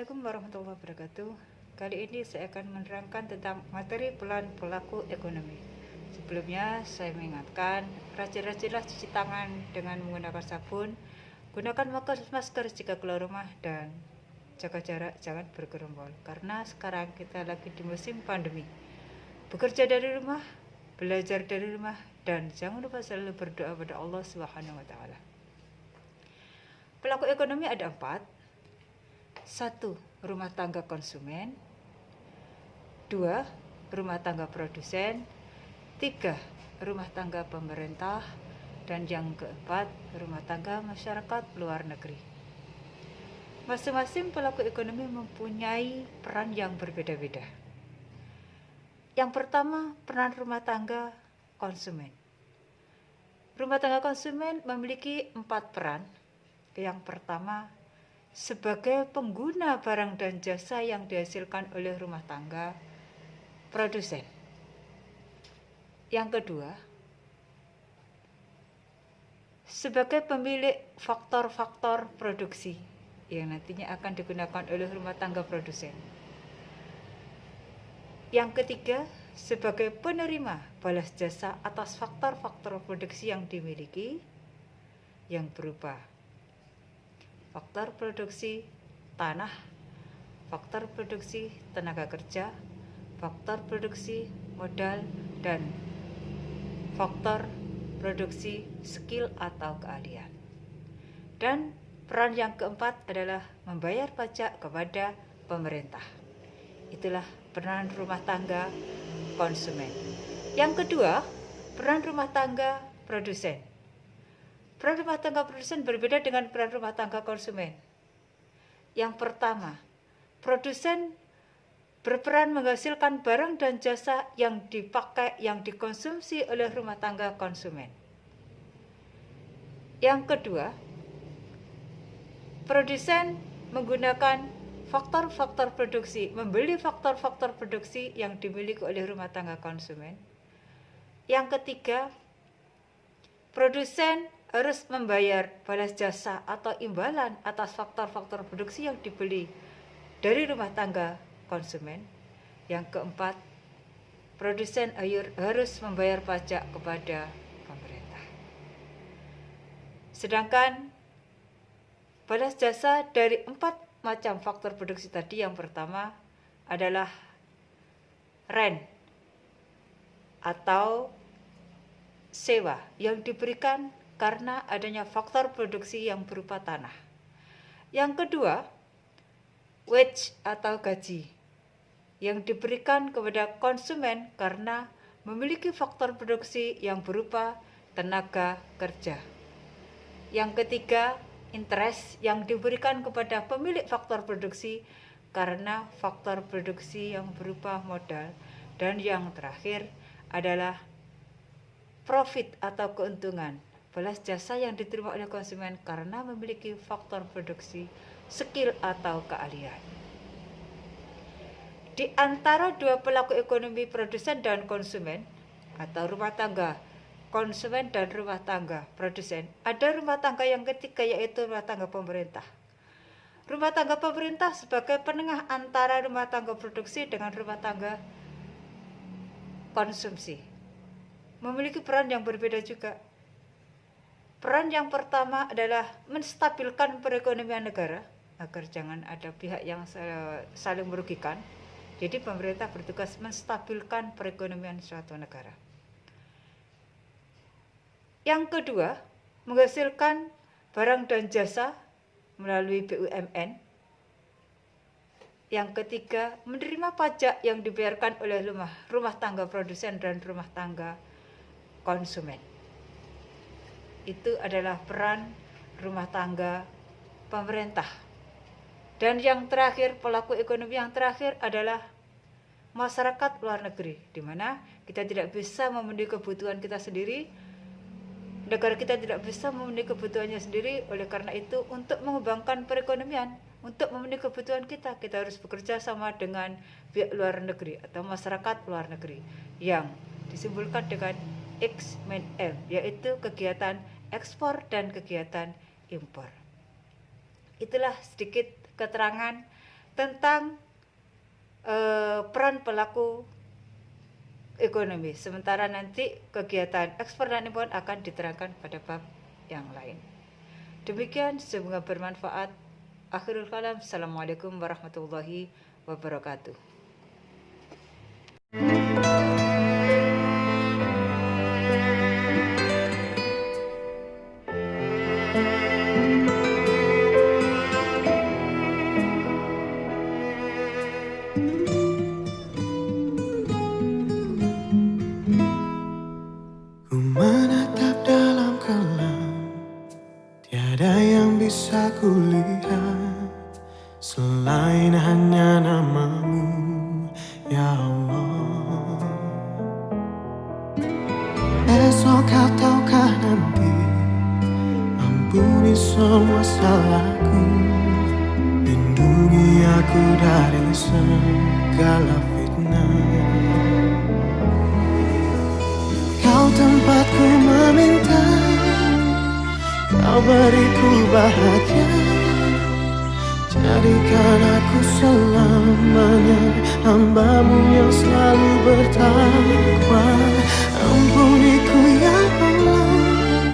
Assalamualaikum warahmatullahi wabarakatuh. Kali ini saya akan menerangkan tentang materi peran pelaku ekonomi. Sebelumnya saya mengingatkan, rajin-rajinlah cuci tangan dengan menggunakan sabun, gunakan masker jika keluar rumah, dan jaga jarak, jangan bergerombol. Karena sekarang kita lagi di musim pandemi. Bekerja dari rumah, belajar dari rumah, dan jangan lupa selalu berdoa pada Allah Subhanahu wa taala. Pelaku ekonomi ada 4. 1. Rumah tangga konsumen. 2. Rumah tangga produsen. 3. Rumah tangga pemerintah. Dan yang keempat, rumah tangga masyarakat luar negeri. Masing-masing pelaku ekonomi mempunyai peran yang berbeda-beda. Yang pertama, peran rumah tangga konsumen. Rumah tangga konsumen memiliki 4 peran. Yang pertama, sebagai pengguna barang dan jasa yang dihasilkan oleh rumah tangga produsen. Yang kedua, sebagai pemilik faktor-faktor produksi yang nantinya akan digunakan oleh rumah tangga produsen. Yang ketiga, sebagai penerima balas jasa atas faktor-faktor produksi yang dimiliki, yang berupa faktor produksi tanah, faktor produksi tenaga kerja, faktor produksi modal, dan faktor produksi skill atau keahlian. Dan peran yang keempat adalah membayar pajak kepada pemerintah. Itulah peran rumah tangga konsumen. Yang kedua, peran rumah tangga produsen. Peran rumah tangga produsen berbeda dengan peran rumah tangga konsumen. Yang pertama, produsen berperan menghasilkan barang dan jasa yang dipakai, yang dikonsumsi oleh rumah tangga konsumen. Yang kedua, produsen menggunakan faktor-faktor produksi, membeli faktor-faktor produksi yang dimiliki oleh rumah tangga konsumen. Yang ketiga, produsen harus membayar balas jasa atau imbalan atas faktor-faktor produksi yang dibeli dari rumah tangga konsumen. Yang keempat, produsen harus membayar pajak kepada pemerintah. Sedangkan balas jasa dari 4 macam faktor produksi tadi, yang pertama adalah rent atau sewa yang diberikan karena adanya faktor produksi yang berupa tanah. Yang kedua, wage atau gaji yang diberikan kepada konsumen karena memiliki faktor produksi yang berupa tenaga kerja. Yang ketiga, interest yang diberikan kepada pemilik faktor produksi karena faktor produksi yang berupa modal. Dan yang terakhir adalah profit atau keuntungan, balas jasa yang diterima oleh konsumen karena memiliki faktor produksi, skill atau keahlian. Di antara dua pelaku ekonomi produsen dan konsumen, atau rumah tangga konsumen dan rumah tangga produsen, ada rumah tangga yang ketiga, yaitu rumah tangga pemerintah. Rumah tangga pemerintah sebagai penengah antara rumah tangga produksi dengan rumah tangga konsumsi, memiliki peran yang berbeda juga. Peran yang pertama adalah menstabilkan perekonomian negara agar jangan ada pihak yang saling merugikan. Jadi pemerintah bertugas menstabilkan perekonomian suatu negara. Yang kedua, menghasilkan barang dan jasa melalui BUMN. Yang ketiga, menerima pajak yang dibayarkan oleh rumah tangga produsen dan rumah tangga konsumen. Itu adalah peran rumah tangga pemerintah. Dan yang terakhir, pelaku ekonomi yang terakhir adalah masyarakat luar negeri, di mana kita tidak bisa memenuhi kebutuhan kita sendiri, negara kita tidak bisa memenuhi kebutuhannya sendiri. Oleh karena itu, untuk mengembangkan perekonomian, untuk memenuhi kebutuhan kita harus bekerja sama dengan pihak luar negeri atau masyarakat luar negeri yang disimpulkan dengan X-M, yaitu kegiatan ekspor dan kegiatan impor. Itulah sedikit keterangan tentang peran pelaku ekonomi. Sementara nanti kegiatan ekspor dan impor akan diterangkan pada bab yang lain. Demikian, semoga bermanfaat. Akhirul kalam. Assalamualaikum warahmatullahi wabarakatuh. Ku menatap dalam kelam, tiada yang bisa kulihat selain hanya namamu, ya Allah. Esok kau taukah nanti, ampuni semua salahku, lindungi aku dari segala fitnah. Kau tempatku meminta, kau beriku bahagia, jadikan aku selalu